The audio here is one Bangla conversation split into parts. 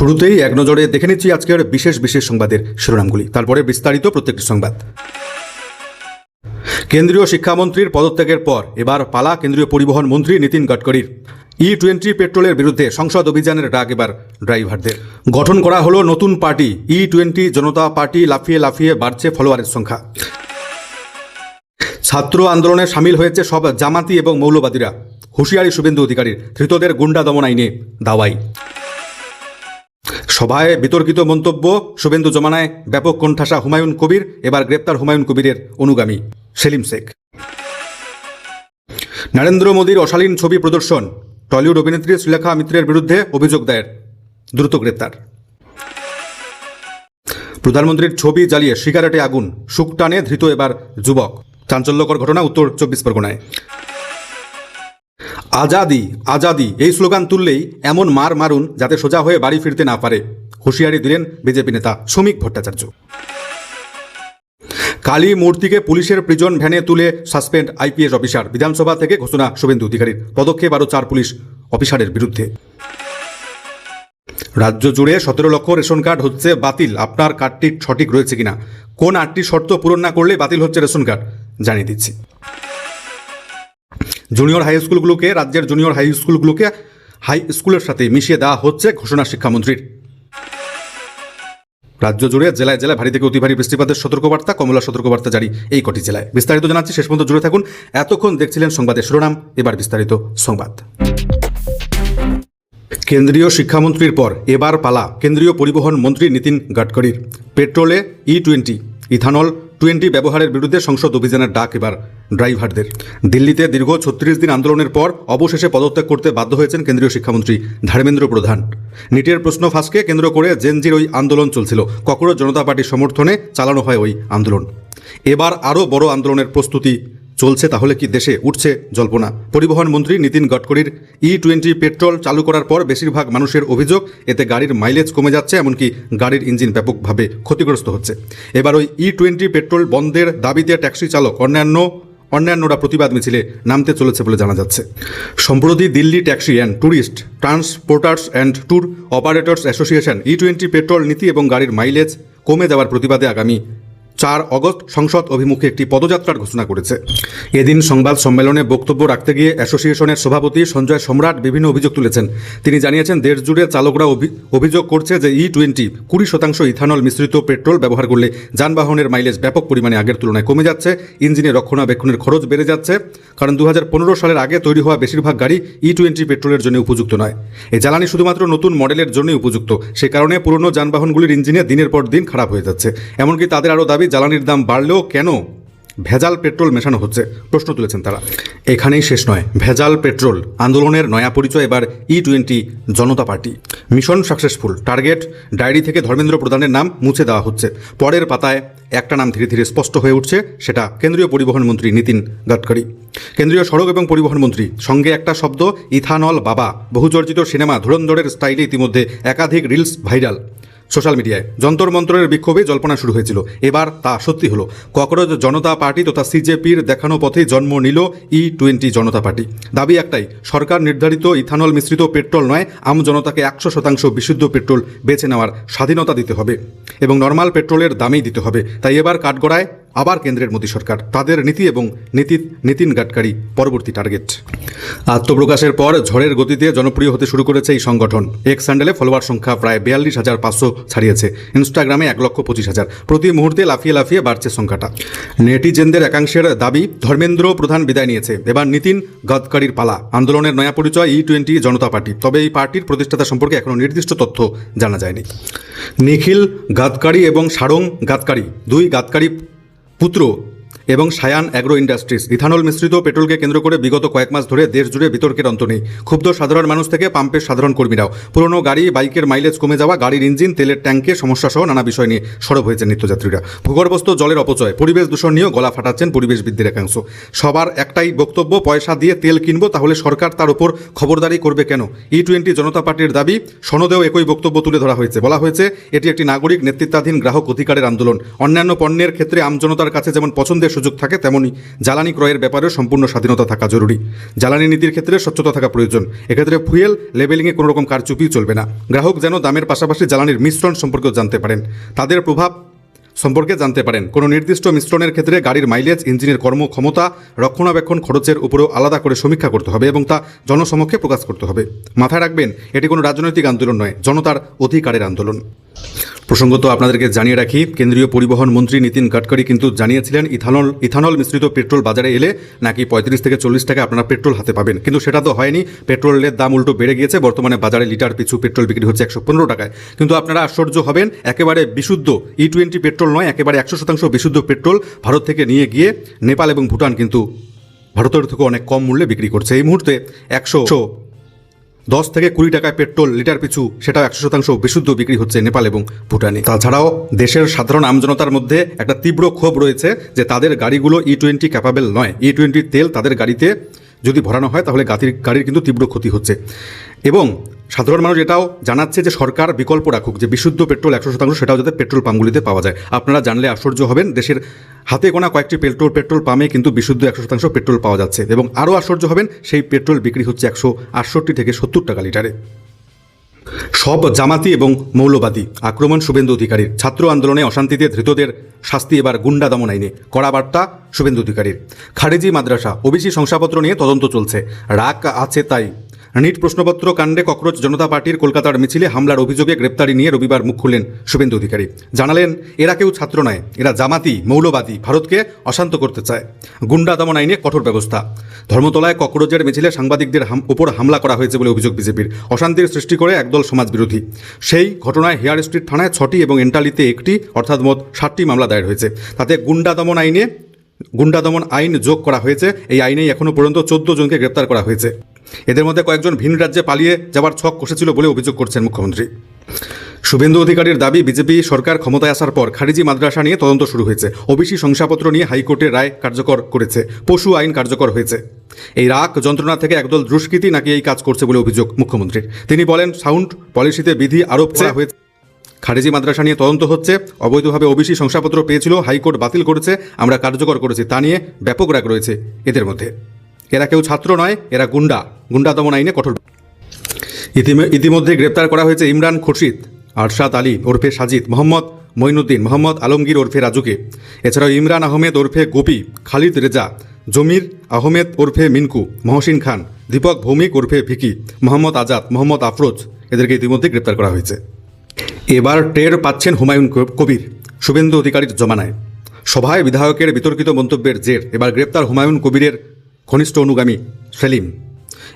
শুরুতেই এক নজরে দেখে নিচ্ছি আজকের বিশেষ বিশেষ সংবাদের শিরোনামগুলি, তারপরে বিস্তারিত প্রত্যেকটি সংবাদ। কেন্দ্রীয় শিক্ষামন্ত্রীর পদত্যাগের পর এবার পালা কেন্দ্রীয় পরিবহন মন্ত্রী নীতিন গডকরির। E20 পেট্রোলের বিরুদ্ধে সংসদ অভিযানের ডাক এবার ড্রাইভারদের। গঠন করা হলো নতুন পার্টি E20 জনতা পার্টি। লাফিয়ে লাফিয়ে বাড়ছে ফলোয়ারের সংখ্যা। ছাত্র আন্দোলনে সামিল হয়েছে সব জামাতি এবং মৌলবাদীরা। হুঁশিয়ারি শুভেন্দু অধিকারীর। ধৃতদের গুন্ডা দমন আইনে দাওয়াই। সভায় বিতর্কিত মন্তব্য। শুভেন্দু জমানায় ব্যাপক কোণঠাসা হুমায়ুন কবির, এবার গ্রেপ্তার হুমায়ুন কবিরের অনুগামী সেলিম শেখ। নরেন্দ্র মোদীর অশালীন ছবি প্রদর্শন। টলিউড অভিনেত্রী শ্রীলেখা মিত্রের বিরুদ্ধে অভিযোগ দায়ের, দ্রুত গ্রেপ্তার। প্রধানমন্ত্রীর ছবি জ্বালিয়ে সিগারেটে আগুন, শুকটানে ধৃত এবার যুবক। চাঞ্চল্যকর ঘটনা উত্তর 24 পরগনায়। আজাদি আজাদি এই স্লোগান তুললেই এমন মার মারুন যাতে সোজা হয়ে বাড়ি ফিরতে না পারে, হুঁশিয়ারি দিলেন বিজেপি নেতা শ্রমিক ভট্টাচার্য। কালী মূর্তিকে পুলিশের প্রিজন ভ্যানে তুলে সাসপেন্ড আইপিএস অফিসার। বিধানসভা থেকে ঘোষণা শুভেন্দু অধিকারীর। পদক্ষেপ আরও 4 পুলিশ অফিসারের বিরুদ্ধে। রাজ্য জুড়ে 17 লক্ষ রেশন কার্ড হচ্ছে বাতিল। আপনার কার্ডটি সঠিক রয়েছে কিনা, কোন 8টি শর্ত পূরণ না করলে বাতিল হচ্ছে রেশন কার্ড, জানিয়ে দিচ্ছি। জুনিয়র হাই স্কুলগুলোকে রাজ্যের জুনিয়র হাই স্কুলগুলোকে হাই স্কুলের সাথে মিশিয়ে দেওয়া হচ্ছে, ঘোষণা শিক্ষামন্ত্রীর। রাজ্য জুড়ে জেলায় জেলায় ভারী থেকে অতি ভারী বৃষ্টিপাতের সতর্কবার্তা, কমলা সতর্কবার্তা জারি এই কটি জেলায়। বিস্তারিত জানাচ্ছি, শেষ পর্যন্ত জুড়ে থাকুন। এতক্ষণ দেখছিলেন সংবাদের শিরোনাম, এবার বিস্তারিত সংবাদ। কেন্দ্রীয় শিক্ষামন্ত্রীর পর এবার পালা কেন্দ্রীয় পরিবহন মন্ত্রী নীতিন গডকরির। পেট্রোলে E20 ইথানল 20 ব্যবহারের বিরুদ্ধে সংসদ অভিযানের ডাক এবার ড্রাইভারদের। দিল্লিতে দীর্ঘ 36 দিন আন্দোলনের পর অবশেষে পদত্যাগ করতে বাধ্য হয়েছেন কেন্দ্রীয় শিক্ষামন্ত্রী ধর্মেন্দ্র প্রধান। নিটের প্রশ্ন ফাঁসকে কেন্দ্র করে জেনজির ওই আন্দোলন চলছিল। ককরোচ জনতা পার্টির সমর্থনে চালানো হয় ওই আন্দোলন। এবার আরও বড় আন্দোলনের প্রস্তুতি চলছে। তাহলে কি দেশে উঠছে জল্পনা? পরিবহন মন্ত্রী নীতিন গডকরির E20 পেট্রোল চালু করার পর বেশিরভাগ মানুষের অভিযোগ এতে গাড়ির মাইলেজ কমে যাচ্ছে, এমনকি গাড়ির ইঞ্জিন ব্যাপকভাবে ক্ষতিগ্রস্ত হচ্ছে। এবার ওই E20 পেট্রোল বন্ধের দাবিতে ট্যাক্সি চালক অন্যান্যরা প্রতিবাদ মিছিলে নামতে চলেছে বলে জানা যাচ্ছে। সম্প্রতি Delhi taxi and tourist ট্রান্সপোর্টার্স and tour operators association E20 petrol নীতি এবং গাড়ির মাইলেজ কমে যাওয়ার প্রতিবাদে আগামী 4 অগস্ট সংসদ অভিমুখে একটি পদযাত্রার ঘোষণা করেছে। এদিন সংবাদ সম্মেলনে বক্তব্য রাখতে গিয়ে অ্যাসোসিয়েশনের সভাপতি সঞ্জয় সম্রাট বিভিন্ন অভিযোগ তুলেছেন। তিনি জানিয়েছেন, দেশ জুড়ে চালকরা অভিযোগ করছে যে E20 20% ইথানল মিশ্রিত পেট্রোল ব্যবহার করলে যানবাহনের মাইলেজ ব্যাপক পরিমাণে আগের তুলনায় কমে যাচ্ছে। ইঞ্জিনের রক্ষণাবেক্ষণের খরচ বেড়ে যাচ্ছে, কারণ 2015 সালের আগে তৈরি হওয়া বেশিরভাগ গাড়ি E20 পেট্রোলের জন্য উপযুক্ত নয়। এই জ্বালানি শুধুমাত্র নতুন মডেলের জন্যই উপযুক্ত। সে কারণে পুরনো যানবাহনগুলির ইঞ্জিনে দিনের পর দিন খারাপ হয়ে যাচ্ছে। এমনকি তাদের আরও দাবি, জ্বালানির দাম বাড়লেও কেন ভেজাল পেট্রোল মেশানো হচ্ছে, প্রশ্ন তুলেছেন তারা। এখানেই শেষ নয়, ভেজাল পেট্রোল আন্দোলনের নয়া পরিচয় এবার E20 Janata party. Mission successful, target diary থেকে ধর্মেন্দ্র প্রধানের নাম মুছে দেওয়া হচ্ছে। পরের পাতায় একটা নাম ধীরে ধীরে স্পষ্ট হয়ে উঠছে, সেটা কেন্দ্রীয় পরিবহন মন্ত্রী নীতিন গডকরি। কেন্দ্রীয় সড়ক এবং পরিবহন মন্ত্রী, সঙ্গে একটা শব্দ ইথানল বাবা। বহুচর্চিত সিনেমা ধুরন্ধরের স্টাইলে ইতিমধ্যে একাধিক রিলস ভাইরাল সোশ্যাল মিডিয়ায়। যন্তর মন্ত্রের বিক্ষোভে জল্পনা শুরু হয়েছিল, এবার তা সত্যি হলো। ককরোচ জনতা পার্টি তথা CJPর দেখানো পথে জন্ম নিল E20 জনতা পার্টি। দাবি একটাই, সরকার নির্ধারিত ইথানল মিশ্রিত পেট্রোল নয়, আম জনতাকে 100% বিশুদ্ধ পেট্রোল বেছে নেওয়ার স্বাধীনতা দিতে হবে এবং নর্মাল পেট্রোলের দামেই দিতে হবে। তাই এবার কাঠগড়ায় আবার কেন্দ্রের মোদী সরকার, তাদের নীতি এবং নীতিন গডকরি পরবর্তী টার্গেট। আত্মপ্রকাশের পর ঝড়ের গতিতে জনপ্রিয় হতে শুরু করেছে এই সংগঠন। এক্স হ্যান্ডেলে ফলোয়ার সংখ্যা প্রায় 42,500 ছাড়িয়েছে। ইনস্টাগ্রামে 1,25,000। প্রতি মুহূর্তে লাফিয়ে লাফিয়ে বাড়ছে সংখ্যাটা। নেটিজেনদের একাংশের দাবি, ধর্মেন্দ্র প্রধান বিদায় নিয়েছে, এবার নীতিন গডকরির পালা। আন্দোলনের নয়া পরিচয় E20 জনতা পার্টি। তবে এই পার্টির প্রতিষ্ঠাতা সম্পর্কে এখনও নির্দিষ্ট তথ্য জানা যায়নি। নিখিল গডকরি এবং সারং গডকরি, 2 গডকরি পুত্র এবং সায়ান অ্যাগ্রো ইন্ডাস্ট্রিজ। ইথানল মিশ্রিত পেট্রোলকে কেন্দ্র করে বিগত কয়েক মাস ধরে দেশ জুড়ে বিতর্কের অন্ত নেই। ক্ষুব্ধ সাধারণ মানুষ থেকে পাম্পের সাধারণ কর্মীরাও। পুরনো গাড়ি, বাইকের মাইলেজ কমে যাওয়া, গাড়ির ইঞ্জিন, তেলের ট্যাঙ্কে সমস্যা সহ নানা বিষয় নিয়ে সরব হয়েছেন নিত্যযাত্রীরা। ভূগর্ভস্থ জলের অপচয়, পরিবেশ দূষণ নিয়েও গলা ফাটাচ্ছেন পরিবেশবিদদের একাংশ। সবার একটাই বক্তব্য, পয়সা দিয়ে তেল কিনবো, তাহলে সরকার তার উপর খবরদারি করবে কেন? E20 জনতা পার্টির দাবি, সনদেও একই বক্তব্য তুলে ধরা হয়েছে। বলা হয়েছে, এটি একটি নাগরিক নেতৃত্বাধীন গ্রাহক অধিকারের আন্দোলন। অন্যান্য পণ্যের ক্ষেত্রে আমজনতার কাছে যেমন পছন্দের সুযোগ সুযোগ থাকে, তেমনই জ্বালানি ক্রয়ের ব্যাপারেও সম্পূর্ণ স্বাধীনতা থাকা জরুরি। জ্বালানি নীতির ক্ষেত্রে স্বচ্ছতা থাকা প্রয়োজন। এক্ষেত্রে ফুয়েল লেবেলিংয়ে কোনো রকম কারচুপি চলবে না। গ্রাহক যেন দামের পাশাপাশি জ্বালানির মিশ্রণ সম্পর্কেও জানতে পারেন, তাদের প্রভাব সম্পর্কে জানতে পারেন। কোনো নির্দিষ্ট মিশ্রণের ক্ষেত্রে গাড়ির মাইলেজ, ইঞ্জিনের কর্মক্ষমতা, রক্ষণাবেক্ষণ খরচের উপরেও আলাদা করে সমীক্ষা করতে হবে এবং তা জনসমক্ষে প্রকাশ করতে হবে। মাথায় রাখবেন, এটি কোনো রাজনৈতিক আন্দোলন নয়, জনতার অধিকারের আন্দোলন। প্রসঙ্গত আপনাদেরকে জানিয়ে রাখি, কেন্দ্রীয় পরিবহন মন্ত্রী নীতিন গাডকারি কিন্তু জানিয়েছিলেন ইথানল মিশ্রিত পেট্রোল বাজারে এলে নাকি 35 থেকে 40 টাকা আপনারা পেট্রোল হাতে পাবেন, কিন্তু সেটা তো হয়নি। পেট্রোলের দাম উল্টো বেড়ে গিয়েছে। বর্তমানে বাজারে লিটার পিছু পেট্রোল বিক্রি হচ্ছে 115 টাকায়। কিন্তু আপনারা আশ্চর্য হবেন, একেবারে বিশুদ্ধ E20 পেট্রোল নয়, একেবারে 100% বিশুদ্ধ পেট্রোল ভারত থেকে নিয়ে গিয়ে নেপাল এবং ভুটান কিন্তু ভারতের থেকে অনেক কম মূল্যে বিক্রি করছে। এই মুহূর্তে 110 থেকে 20 টাকায় পেট্রোল লিটার পিছু, সেটাও 100% বিশুদ্ধ বিক্রি হচ্ছে নেপাল এবং ভুটানে। তাছাড়াও দেশের সাধারণ আমজনতার মধ্যে একটা তীব্র ক্ষোভ রয়েছে যে তাদের গাড়িগুলো E20 ক্যাপাবেল নয়। E20 তেল তাদের গাড়িতে যদি ভরানো হয় তাহলে গাড়ির কিন্তু তীব্র ক্ষতি হচ্ছে। এবং সাধারণ মানুষ এটাও জানাচ্ছে যে সরকার বিকল্প রাখুক, যে বিশুদ্ধ পেট্রোল 100% সেটাও যাতে পেট্রোল পাম্পগুলিতে পাওয়া যায়। আপনারা জানলে আশ্চর্য হবেন, দেশের হাতে গোনা কয়েকটি পেট্রোল পাম্পে কিন্তু বিশুদ্ধ 100% পেট্রোল পাওয়া যাচ্ছে। এবং আরও আশ্চর্য হবেন, সেই পেট্রোল বিক্রি হচ্ছে 168 থেকে 70 টাকা লিটারে। সব জামাতি এবং মৌলবাদী আক্রমণ শুভেন্দু অধিকারীর। ছাত্র আন্দোলনে অশান্তিতে ধৃতদের শাস্তি এবার গুন্ডা দমন আইনে, কড়া বার্তা শুভেন্দু অধিকারীর। খারেজি মাদ্রাসা ওবিসি শংসাপত্র নিয়ে তদন্ত চলছে, রাগ আছে তাই। নিট প্রশ্নপত্র কাণ্ডে ককরোচ জনতা পার্টির কলকাতার মিছিলে হামলার অভিযোগে গ্রেপ্তারি নিয়ে রবিবার মুখ খুললেন শুভেন্দু অধিকারী। জানালেন, এরা কেউ ছাত্র নয়, এরা জামাতি, মৌলবাদী, ভারতকে অশান্ত করতে চায়। গুন্ডা দমন আইনে কঠোর ব্যবস্থা। ধর্মতলায় ককরোচের মিছিলে সাংবাদিকদের উপর হামলা করা হয়েছে বলে অভিযোগ বিজেপির। অশান্তির সৃষ্টি করে একদল সমাজবিরোধী। সেই ঘটনায় হেয়ার স্ট্রিট থানায় 6টি এবং এন্টালিতে 1টি, অর্থাৎ মোট 7টি মামলা দায়ের হয়েছে। তাতে গুন্ডা দমন আইন যোগ করা হয়েছে। এই আইনেই এখনও পর্যন্ত 14 জনকে গ্রেপ্তার করা হয়েছে। এদের মধ্যে কয়েকজন ভিন রাজ্যে পালিয়ে যাওয়ার ছক কষেছিল বলে অভিযোগ করছেন মুখ্যমন্ত্রী। শুভেন্দু অধিকারীর দাবি, বিজেপি সরকার ক্ষমতায় আসার পর খারিজি মাদ্রাসা নিয়ে তদন্ত শুরু হয়েছে। ওবিসি শংসাপত্র নিয়ে হাইকোর্টের রায় কার্যকর করেছে। পশু আইন কার্যকর হয়েছে। এই রাগ যন্ত্রণা থেকে একদল দুষ্কৃতী নাকি এই কাজ করছে বলে অভিযোগ মুখ্যমন্ত্রীর। তিনি বলেন, সাউন্ড পলিসিতে বিধি আরোপ করা হয়েছে। খারেজি মাদ্রাসা নিয়ে তদন্ত হচ্ছে। অবৈধভাবে ওবিসি শংসাপত্র পেয়েছিল, হাইকোর্ট বাতিল করেছে, আমরা কার্যকর করেছি। তা নিয়ে ব্যাপক রাগ রয়েছে এদের মধ্যে। এরা কেউ ছাত্র নয়, এরা গুন্ডা দমন আইনে কঠোর। ইতিমধ্যে গ্রেপ্তার করা হয়েছে ইমরান খুরশিদ, আরশাদ আলী ওরফে সাজিদ, মোহাম্মদ মঈনুদ্দিন, মোহাম্মদ আলমগীর ওরফে রাজুকে। এছাড়াও ইমরান আহমেদ ওরফে গোপী, খালিদ রেজা, জমির আহমেদ ওরফে মিনকু, মহসিন খান, দীপক ভৌমিক ওরফে ভিকি, মোহাম্মদ আজাদ, মোহাম্মদ আফরোজ, এদেরকে ইতিমধ্যে গ্রেপ্তার করা হয়েছে। এবার টের পাচ্ছেন হুমায়ুন কবির শুভেন্দু অধিকারীর জমানায়। সভায় বিধায়কের বিতর্কিত মন্তব্যের জের এবার গ্রেপ্তার হুমায়ুন কবিরের ঘনিষ্ঠ অনুগামী সেলিম।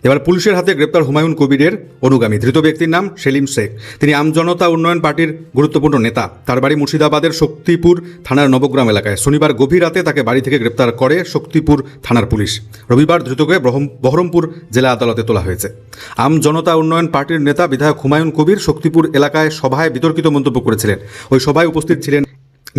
এবার পুলিশের হাতে গ্রেপ্তার হুমায়ুন কবিরের অনুগামী। ধৃত ব্যক্তির নাম সেলিম শেখ। তিনি আমজনতা উন্নয়ন পার্টির গুরুত্বপূর্ণ নেতা। তার বাড়ি মুর্শিদাবাদের শক্তিপুর থানার নবগ্রাম এলাকায়। শনিবার গভীর রাতে তাকে বাড়ি থেকে গ্রেপ্তার করে শক্তিপুর থানার পুলিশ। রবিবার ধৃতকে বহরমপুর জেলা আদালতে তোলা হয়েছে। আমজনতা উন্নয়ন পার্টির নেতা বিধায়ক হুমায়ুন কবির শক্তিপুর এলাকায় সভায় বিতর্কিত মন্তব্য করেছিলেন। ওই সভায় উপস্থিত ছিলেন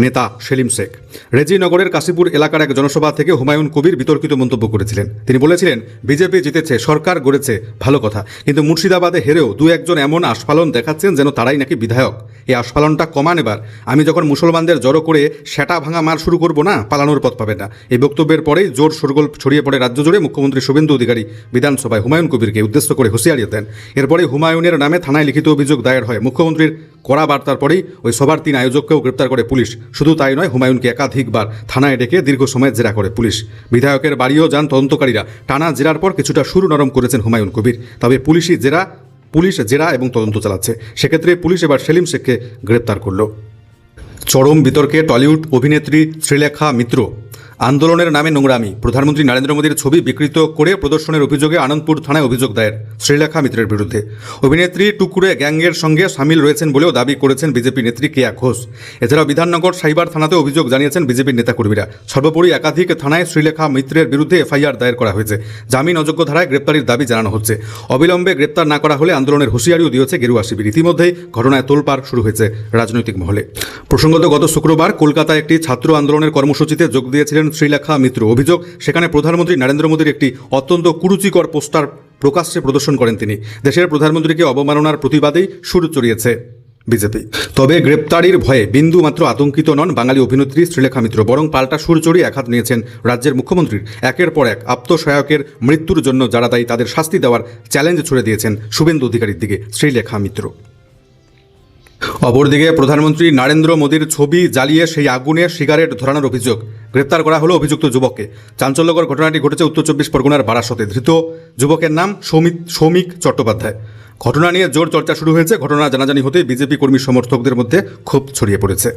নেতা সেলিম শেখ। রেজিনগরের কাশীপুর এলাকার এক জনসভা থেকে হুমায়ুন কবির বিতর্কিত মন্তব্য করেছিলেন। তিনি বলেছিলেন, বিজেপি জিতেছে, সরকার গড়েছে, ভালো কথা, কিন্তু মুর্শিদাবাদে হেরেও 2-1 এমন আস্ফালন দেখাচ্ছেন যেন তারাই নাকি বিধায়ক। এই আস্ফালনটা কমান এবার। আমি যখন মুসলমানদের জড়ো করে সেটা ভাঙা মার শুরু করব না, পালানোর পথ পাবে না। এই বক্তব্যের পরেই জোর শোরগোল ছড়িয়ে পড়ে রাজ্য জুড়ে। মুখ্যমন্ত্রী শুভেন্দু অধিকারী বিধানসভায় হুমায়ুন কবিরকে উদ্দেশ্য করে হুঁশিয়ারি দেন। এরপরে হুমায়ুনের নামে থানায় লিখিত অভিযোগ দায়ের হয়। মুখ্যমন্ত্রীর কড়া বার্তার পরেই ওই সভার 3 আয়োজককেও গ্রেপ্তার করে পুলিশ। শুধু তাই নয়, হুমায়ুনকে একাধিকবার থানায় ডেকে দীর্ঘ সময় জেরা করে পুলিশ। বিধায়কের বাড়িও যান তদন্তকারীরা। টানা জেরার পর কিছুটা সুর নরম করেছেন হুমায়ুন কবির। তবে পুলিশ জেরা এবং তদন্ত চালাচ্ছে। সেক্ষেত্রে পুলিশ এবার সেলিম শেখকে গ্রেপ্তার করল। চরম বিতর্কে টলিউড অভিনেত্রী শ্রীলেখা মিত্র। আন্দোলনের নামে নোংরামি। প্রধানমন্ত্রী নরেন্দ্র মোদীর ছবি বিকৃত করে প্রদর্শনের অভিযোগে আনন্দপুর থানায় অভিযোগ দায়ের শ্রীলেখা মিত্রের বিরুদ্ধে। অভিনেত্রী টুকুরে গ্যাংয়ের সঙ্গে সামিল রয়েছেন বলেও দাবি করেছেন বিজেপি নেত্রী কেয়া ঘোষ। এছাড়াও বিধাননগর সাইবার থানাতে অভিযোগ জানিয়েছেন বিজেপির নেতাকর্মীরা। সর্বোপরি একাধিক থানায় শ্রীলেখা মিত্রের বিরুদ্ধে এফআইআর দায়ের করা হয়েছে। জামিন অযোগ্য ধারায় গ্রেপ্তারির দাবি জানানো হচ্ছে। অবিলম্বে গ্রেপ্তার না করা হলে আন্দোলনের হুঁশিয়ারিও দিয়েছে গেরুয়া শিবির। ইতিমধ্যেই ঘটনায় তোলপাড় শুরু হয়েছে রাজনৈতিক মহলে। প্রসঙ্গত, গত শুক্রবার কলকাতায় একটি ছাত্র আন্দোলনের কর্মসূচিতে যোগ দিয়েছিলেন শ্রীলেখা মিত্র। অভিযোগ, সেখানে প্রধানমন্ত্রী নরেন্দ্র মোদীর একটি অত্যন্ত কুরুচিকর পোস্টার প্রকাশ্যে প্রদর্শন করেন তিনি। দেশের প্রধানমন্ত্রীকে অবমাননার প্রতিবাদেই সুর চড়িয়েছে বিজেপি। তবে গ্রেপ্তারির ভয়ে বিন্দু মাত্র আতঙ্কিত নন বাঙালি অভিনেত্রী শ্রীলেখা মিত্র, বরং পাল্টা সুর চড়িয়ে আঘাত নিয়েছেন রাজ্যের মুখ্যমন্ত্রীর। একের পর এক আপ্তসহায়কের মৃত্যুর জন্য যারা দায়ী তাদের শাস্তি দেওয়ার চ্যালেঞ্জ ছুড়ে দিয়েছেন শুভেন্দু অধিকারীর দিকে শ্রীলেখা মিত্র। অপরদিকে প্রধানমন্ত্রী নরেন্দ্র মোদীর ছবি জ্বালিয়ে সেই আগুনে সিগারেট ধরানোর অভিযোগ। গ্রেপ্তার করা হলো অভিযুক্ত যুবককে। চাঞ্চল্যকর ঘটনাটি ঘটেছে উত্তর 24 পরগনার বারাসতে। ধৃত যুবকের নাম সৌমিক চট্টোপাধ্যায়। ঘটনা নিয়ে জোর চর্চা শুরু হয়েছে। ঘটনা জানাজানি হতেই বিজেপি কর্মী সমর্থকদের মধ্যে ক্ষোভ ছড়িয়ে পড়েছে।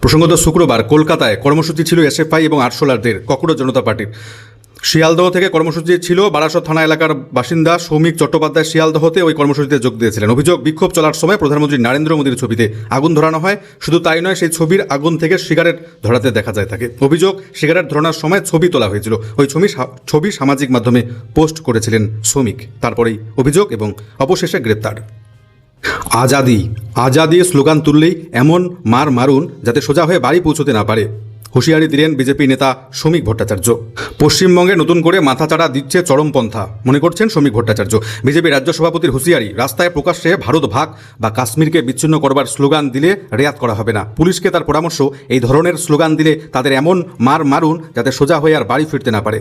প্রসঙ্গত শুক্রবার কলকাতায় কর্মসূচি ছিল এসএফআই এবং আরশোলারদের। ককরোচ জনতা পার্টির শিয়ালদহ থেকে কর্মসূচি ছিল। বারাসত থানা এলাকার বাসিন্দা সৌমিক চট্টোপাধ্যায় শিয়ালদহতে ওই কর্মসূচিতে যোগ দিয়েছিলেন। অভিযোগ, বিক্ষোভ চলার সময় প্রধানমন্ত্রী নরেন্দ্র মোদীর ছবিতে আগুন ধরানো হয়। শুধু তাই নয়, সেই ছবির আগুন থেকে সিগারেট ধরাতে দেখা যায় তাকে। অভিযোগ, সিগারেট ধরানোর সময় ছবি তোলা হয়েছিল। ওই ছবি সামাজিক মাধ্যমে পোস্ট করেছিলেন সৌমিক। তারপরেই অভিযোগ এবং অবশেষে গ্রেপ্তার। আজাদি স্লোগান তুললেই এমন মারুন যাতে সোজা হয়ে বাড়ি পৌঁছতে না পারে, হুঁশিয়ারি দিলেন বিজেপি নেতা সৌমিক ভট্টাচার্য। পশ্চিমবঙ্গে নতুন করে মাথাচাড়া দিচ্ছে চরমপন্থা মনে করছেন সৌমিক ভট্টাচার্য। বিজেপি রাজ্য সভাপতির হুঁশিয়ারি, রাস্তায় প্রকাশ্যে ভারত ভাগ বা কাশ্মীরকে বিচ্ছিন্ন করবার স্লোগান দিলে রেয়াত করা হবে না। পুলিশকে তার পরামর্শ, এই ধরনের স্লোগান দিলে তাদের এমন মারুন যাতে সোজা হয়ে আর বাড়ি ফিরতে না পারে।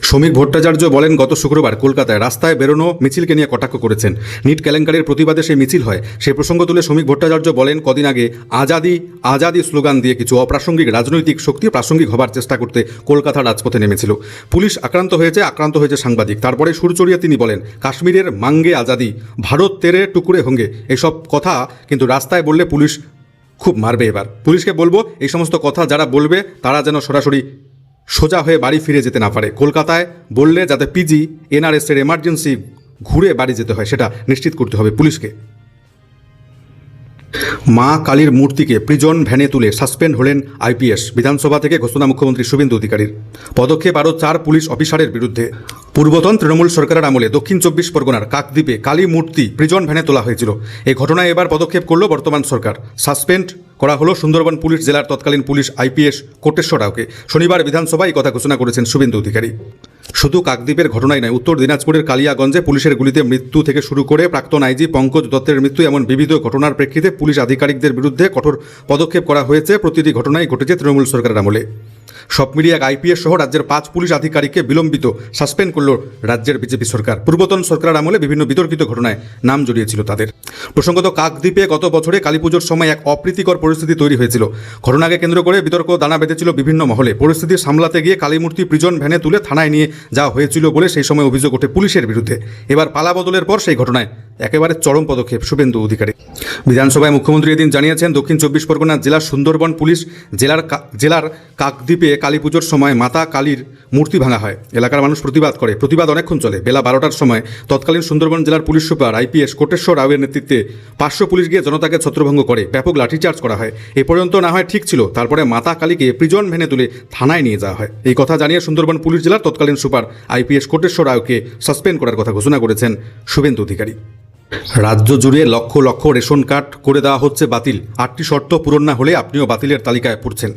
সৌমিক ভট্টাচার্য বলেন, গত শুক্রবার কলকাতায় রাস্তায় বেরোনো মিছিলকে নিয়ে কটাক্ষ করেছেন। নিট কেলেঙ্কারির প্রতিবাদে সেই মিছিল হয়। সেই প্রসঙ্গ তুলে সৌমিক ভট্টাচার্য বলেন, কদিন আগে আজাদি স্লোগান দিয়ে কিছু অপ্রাসঙ্গিক রাজনৈতিক শক্তি প্রাসঙ্গিক হবার চেষ্টা করতে কলকাতার রাজপথে নেমেছিল। পুলিশ আক্রান্ত হয়েছে সাংবাদিক। তারপরে সুর চড়িয়ে তিনি বলেন, কাশ্মীরের মাঙ্গে আজাদি, ভারত তেরে টুকুরে হোঙ্গে, এইসব কথা কিন্তু রাস্তায় বললে পুলিশ খুব মারবে। এবার পুলিশকে বলবো, এই সমস্ত কথা যারা বলবে তারা যেন সরাসরি সোজা হয়ে বাড়ি ফিরে যেতে না পারে। কলকাতায় বললে যাতে এনআরএসের এমার্জেন্সি ঘুরে বাড়ি যেতে হয় সেটা নিশ্চিত করতে হবে পুলিশকে। মা কালীর মূর্তিকে প্রিজন ভ্যানে তুলে সাসপেন্ড হলেন আইপিএস। বিধানসভা থেকে ঘোষণা মুখ্যমন্ত্রী শুভেন্দু অধিকারীর। পদক্ষেপ আরও 4 পুলিশ অফিসারের বিরুদ্ধে। পূর্বতন তৃণমূল সরকারের আমলে দক্ষিণ 24 পরগনার কাকদ্বীপে কালী মূর্তি প্রিজন ভ্যানে তোলা হয়েছিল। এই ঘটনায় এবার পদক্ষেপ করল বর্তমান সরকার। সাসপেন্ড করা হলো সুন্দরবন পুলিশ জেলার তৎকালীন পুলিশ আইপিএস কোটেশ্বর রাওকে। শনিবার বিধানসভায় এই কথা ঘোষণা করেছেন শুভেন্দু অধিকারী। শুধু কাকদ্বীপের ঘটনাই নয়, উত্তর দিনাজপুরের কালিয়াগঞ্জে পুলিশের গুলিতে মৃত্যু থেকে শুরু করে প্রাক্তন আইজি পঙ্কজ দত্তের মৃত্যু, এমন বিবিধ ঘটনার প্রেক্ষিতে পুলিশ আধিকারিকদের বিরুদ্ধে কঠোর পদক্ষেপ করা হয়েছে। প্রতিটি ঘটনাই ঘটেছে তৃণমূল সরকারের আমলে। সব মিলিয়ে এক আইপিএস সহ রাজ্যের 5 পুলিশ আধিকারিককে বিলম্বিত সাসপেন্ড করল রাজ্যের বিজেপি সরকার। পূর্বতন সরকারের আমলে বিভিন্ন বিতর্কিত ঘটনায় নাম জড়িয়েছিল তাদের। প্রসঙ্গত, কাকদ্বীপে গত বছরে কালীপুজোর সময় এক অপ্রীতিকর পরিস্থিতি তৈরি হয়েছিল। ঘটনাকে কেন্দ্র করে বিতর্ক দানা বেঁধেছিল বিভিন্ন মহলে। পরিস্থিতি সামলাতে গিয়ে কালীমূর্তি প্রিজন ভ্যানে তুলে থানায় নিয়ে যাওয়া হয়েছিল বলে সেই সময় অভিযোগ ওঠে পুলিশের বিরুদ্ধে। এবার পালা বদলের পর সেই ঘটনায় একেবারে চরম পদক্ষেপ শুভেন্দু অধিকারী। বিধানসভায় মুখ্যমন্ত্রী এদিন জানিয়েছেন, দক্ষিণ 24 পরগনা জেলার সুন্দরবন পুলিশ জেলার কাকদ্বীপে কালীপুজোর সময় মাতা কালীর মূর্তি ভাঙা হয়। এলাকার মানুষ প্রতিবাদ করে। প্রতিবাদ অনেকক্ষণ চলে। বেলা 12টার সময় তৎকালীন সুন্দরবন জেলার পুলিশ সুপার আইপিএস কোটেশ্বর রাওয়ের নেতৃত্বে 500 পুলিশ গিয়ে জনতাকে ছত্রভঙ্গ করে। ব্যাপক লাঠিচার্জ করা হয়। এ পর্যন্ত না হয় ঠিক ছিল, তারপরে মাতা কালীকে প্রিজন ভ্যানে তুলে থানায় নিয়ে যাওয়া হয়। এই কথা জানিয়ে সুন্দরবন পুলিশ জেলার তৎকালীন সুপার আইপিএস কোটেশ্বর রাওকে সাসপেন্ড করার কথা ঘোষণা করেছেন শুভেন্দু অধিকারী। রাজ্য জুড়ে লক্ষ লক্ষ রেশন কার্ড করে দেওয়া হচ্ছে বাতিল। 8টি শর্ত পূরণ না হলে আপনিও বাতিলের তালিকায় পড়ছেন।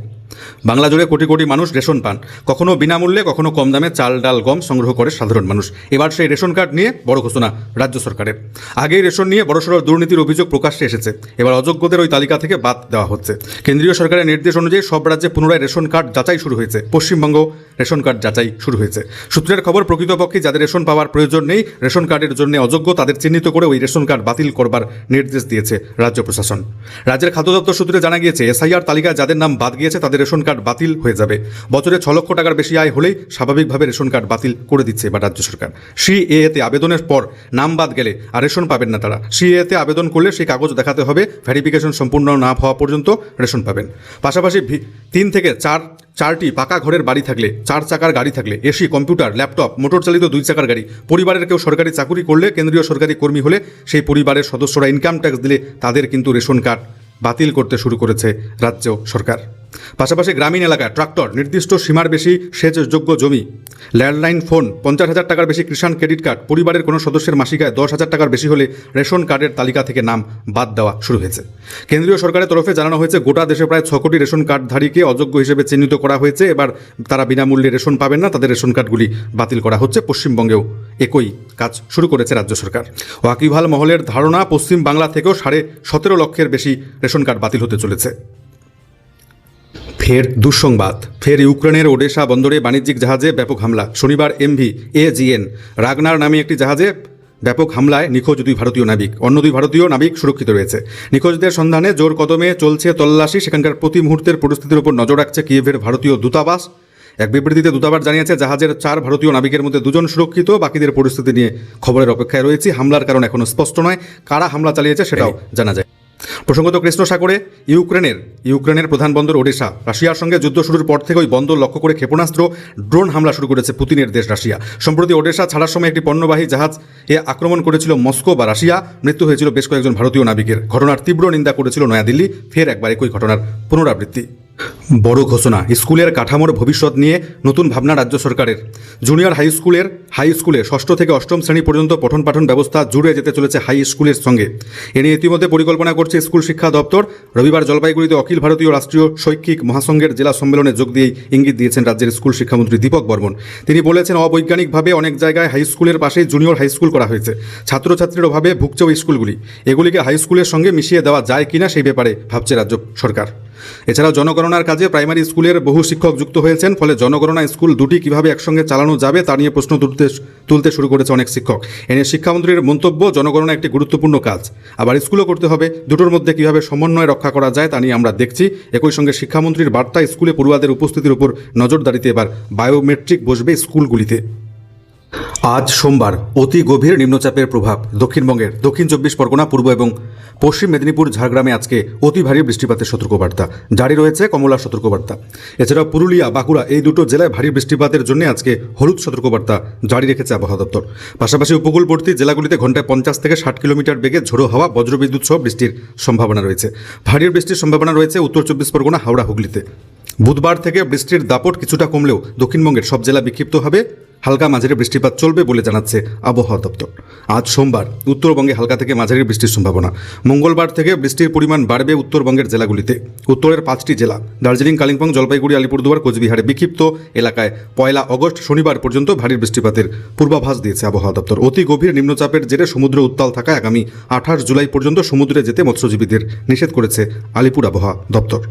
বাংলা জুড়ে কোটি কোটি মানুষ রেশন পান, কখনো বিনামূল্যে কখনো কম দামে চাল ডাল গম সংগ্রহ করে সাধারণ মানুষ। এবার সেই রেশন কার্ড নিয়ে বড় ঘোষণা রাজ্য সরকারের। আগেই রেশন নিয়ে বড়সড় দুর্নীতির অভিযোগ প্রকাশ্যে এসেছে। এবার অযোগ্যদের ওই তালিকা থেকে বাদ দেওয়া হচ্ছে। কেন্দ্রীয় সরকারের নির্দেশ অনুযায়ী সব রাজ্যে পুনরায় রেশন কার্ড যাচাই শুরু হয়েছে। পশ্চিমবঙ্গ রেশন কার্ড যাচাই শুরু হয়েছে। সূত্রের খবর, প্রকৃতপক্ষে যাদের রেশন পাওয়ার প্রয়োজন নেই, রেশন কার্ডের জন্য অযোগ্য, তাদের চিহ্নিত করে ওই রেশন কার্ড বাতিল করবার নির্দেশ দিয়েছে রাজ্য প্রশাসন। রাজ্যের খাদ্য দপ্তর সূত্রে জানা গিয়েছে, এসআইআর তালিকায় যাদের নাম বাদ গিয়েছে তাদের রেশন কার্ড বাতিল হয়ে যাবে। বছরে 6 লক্ষ টাকার বেশি আয় হলেই স্বাভাবিকভাবে রেশন কার্ড বাতিল করে দিচ্ছে এবার রাজ্য সরকার। সিএএতে আবেদনের পর নাম বাদ গেলে আর রেশন পাবেন না তারা। সিএএতে আবেদন করলে সেই কাগজ দেখাতে হবে। ভেরিফিকেশন সম্পূর্ণ না হওয়া পর্যন্ত রেশন পাবেন। পাশাপাশি 3 থেকে 4টি পাকা ঘরের বাড়ি থাকলে, 4 চাকার গাড়ি থাকলে, এসি, কম্পিউটার, ল্যাপটপ, মোটর চালিত 2 চাকার গাড়ি, পরিবারের কেউ সরকারি চাকুরি করলে, কেন্দ্রীয় সরকারি কর্মী হলে সেই পরিবারের সদস্যরা ইনকাম ট্যাক্স দিলে তাদের কিন্তু রেশন কার্ড বাতিল করতে শুরু করেছে রাজ্য সরকার। পাশাপাশি গ্রামীণ এলাকায় ট্রাক্টর, নির্দিষ্ট সীমার বেশি সেচযোগ্য জমি, ল্যান্ডলাইন ফোন, 50,000 টাকার বেশি কিষাণ ক্রেডিট কার্ড, পরিবারের কোনো সদস্যের মাসিকায় 10,000 টাকার বেশি হলে রেশন কার্ডের তালিকা থেকে নাম বাদ দেওয়া শুরু হয়েছে। কেন্দ্রীয় সরকারের তরফে জানানো হয়েছে গোটা দেশে প্রায় 6 কোটি রেশন কার্ডধারীকে অযোগ্য হিসেবে চিহ্নিত করা হয়েছে। এবার তারা বিনামূল্যে রেশন পাবেন না, তাদের রেশন কার্ডগুলি বাতিল করা হচ্ছে। পশ্চিমবঙ্গেও একই কাজ শুরু করেছে রাজ্য সরকার। ওয়াকিবহাল মহলের ধারণা, পশ্চিম বাংলা থেকেও 17.5 লক্ষের বেশি রেশন কার্ড বাতিল হতে চলেছে। ফের দুঃসংবাদ, ফের ইউক্রেনের ওডেসা বন্দরে বাণিজ্যিক জাহাজে ব্যাপক হামলা। শনিবার MV AGN রাগনার নামে একটি জাহাজে ব্যাপক হামলায় নিখোঁজ 2 ভারতীয় নাবিক। অন্য 2 ভারতীয় নাবিক সুরক্ষিত রয়েছে। নিখোঁজদের সন্ধানে জোর কদমে চলছে তল্লাশি। সেখানকার প্রতি মুহূর্তের পরিস্থিতির উপর নজর রাখছে কিয়েভের ভারতীয় দূতাবাস। এক বিবৃতিতে দূতাবাস জানিয়েছে, জাহাজের 4 ভারতীয় নাবিকের মধ্যে 2 জন সুরক্ষিত, বাকিদের পরিস্থিতি নিয়ে খবরের অপেক্ষায় রয়েছে। হামলার কারণ এখনও স্পষ্ট নয়, কারা হামলা চালিয়েছে সেটাও জানা যায়। প্রসঙ্গত, কৃষ্ণ সাগরে ইউক্রেনের প্রধান বন্দর ওডেসা, রাশিয়ার সঙ্গে যুদ্ধ শুরুর পর থেকে ওই বন্দর লক্ষ্য করে ক্ষেপণাস্ত্র, ড্রোন হামলা শুরু করেছে পুতিনের দেশ রাশিয়া। সম্প্রতি ওডেসা ছাড়ার সময় একটি পণ্যবাহী জাহাজ আক্রমণ করেছিল মস্কো বা রাশিয়া। মৃত্যু হয়েছিল বেশ কয়েকজন ভারতীয় নাবিকের। ঘটনার তীব্র নিন্দা করেছিল নয়াদিল্লি। ফের একবার একই ঘটনার পুনরাবৃত্তি। বড় ঘোষণা, স্কুলের কাঠামোর ভবিষ্যৎ নিয়ে নতুন ভাবনা রাজ্য সরকারের। জুনিয়র হাই স্কুলে 6ষ্ঠ থেকে 8ম শ্রেণী পর্যন্ত পঠন পাঠন ব্যবস্থা জুড়ে যেতে চলেছে হাই স্কুলের সঙ্গে। এ নিয়ে ইতিমধ্যে পরিকল্পনা করছে স্কুল শিক্ষা দপ্তর। রবিবার জলপাইগুড়িতে অখিল ভারতীয় রাষ্ট্রীয় শৈক্ষিক মহাসংঘের জেলা সম্মেলনে যোগ দিয়েই ইঙ্গিত দিয়েছেন রাজ্যের স্কুল শিক্ষামন্ত্রী দীপক বর্মন। তিনি বলেছেন, অবৈজ্ঞানিকভাবে অনেক জায়গায় হাই স্কুলের পাশেই জুনিয়র হাই স্কুল করা হয়েছে। ছাত্রছাত্রীর অভাবে ভুগছে ওই স্কুলগুলি। এগুলিকে হাই স্কুলের সঙ্গে মিশিয়ে দেওয়া যায় কিনা সেই ব্যাপারে ভাবছে রাজ্য সরকার। এছাড়াও জনগণনার কাজে প্রাইমারি স্কুলের বহু শিক্ষক যুক্ত হয়েছেন। ফলে জনগণনা স্কুল দুটি কিভাবে একসঙ্গে চালানো যাবে তা নিয়ে প্রশ্ন তুলতে শুরু করেছে অনেক শিক্ষক। এ নিয়ে শিক্ষামন্ত্রীর মন্তব্য, জনগণনা একটি গুরুত্বপূর্ণ কাজ, আবার স্কুলও করতে হবে। দুটোর মধ্যে কিভাবে সমন্বয় রক্ষা করা যায় তা নিয়ে আমরা দেখছি। একই সঙ্গে শিক্ষামন্ত্রীর বার্তা, স্কুলে পড়ুয়াদের উপস্থিতির উপর নজরদারিতে এবার বায়োমেট্রিক বসবে স্কুলগুলিতে। আজ সোমবার অতি গভীর নিম্নচাপের প্রভাব দক্ষিণবঙ্গের দক্ষিণ 24 পরগনা, পূর্ব এবং পশ্চিম মেদিনীপুর, ঝাড়গ্রামে আজকে অতি ভারী বৃষ্টিপাতের সতর্কবার্তা জারি রয়েছে, কমলা সতর্কবার্তা। এছাড়াও পুরুলিয়া, বাঁকুড়া এই দুটো জেলায় ভারী বৃষ্টিপাতের জন্য আজকে হলুদ সতর্কবার্তা জারি রেখেছে আবহাওয়া দপ্তর। পাশাপাশি উপকূলবর্তী জেলাগুলিতে ঘন্টায় 50 থেকে 60 কিলোমিটার বেগে ঝোড়ো হাওয়া, বজ্রবিদ্যুৎ সহ বৃষ্টির সম্ভাবনা রয়েছে। ভারী বৃষ্টির সম্ভাবনা রয়েছে উত্তর 24 পরগনা, হাওড়া, হুগলিতে। বুধবার থেকে বৃষ্টির দাপট কিছুটা কমলেও দক্ষিণবঙ্গের সব জেলা বিক্ষিপ্ত হবে, হালকা মাঝারি বৃষ্টিপাত চলবে বলে জানাচ্ছে আবহাওয়া দপ্তর। আজ সোমবার উত্তরবঙ্গে হালকা থেকে মাঝারি বৃষ্টির সম্ভাবনা। মঙ্গলবার থেকে বৃষ্টির পরিমাণ বাড়বে উত্তরবঙ্গের জেলাগুলিতে। উত্তরের 5টি জেলা দার্জিলিং, কালিম্পং, জলপাইগুড়ি, আলিপুরদুয়ার, কোচবিহারে বিক্ষিপ্ত এলাকায় 1 আগস্ট শনিবার পর্যন্ত ভারী বৃষ্টিপাতের পূর্বাভাস দিয়েছে আবহাওয়া দপ্তর। অতি গভীর নিম্নচাপের জেরে সমুদ্র উত্তাল থাকায় আগামী 28 জুলাই পর্যন্ত সমুদ্রে যেতে মৎস্যজীবীদের নিষেধ করেছে আলিপুর আবহাওয়া দপ্তর।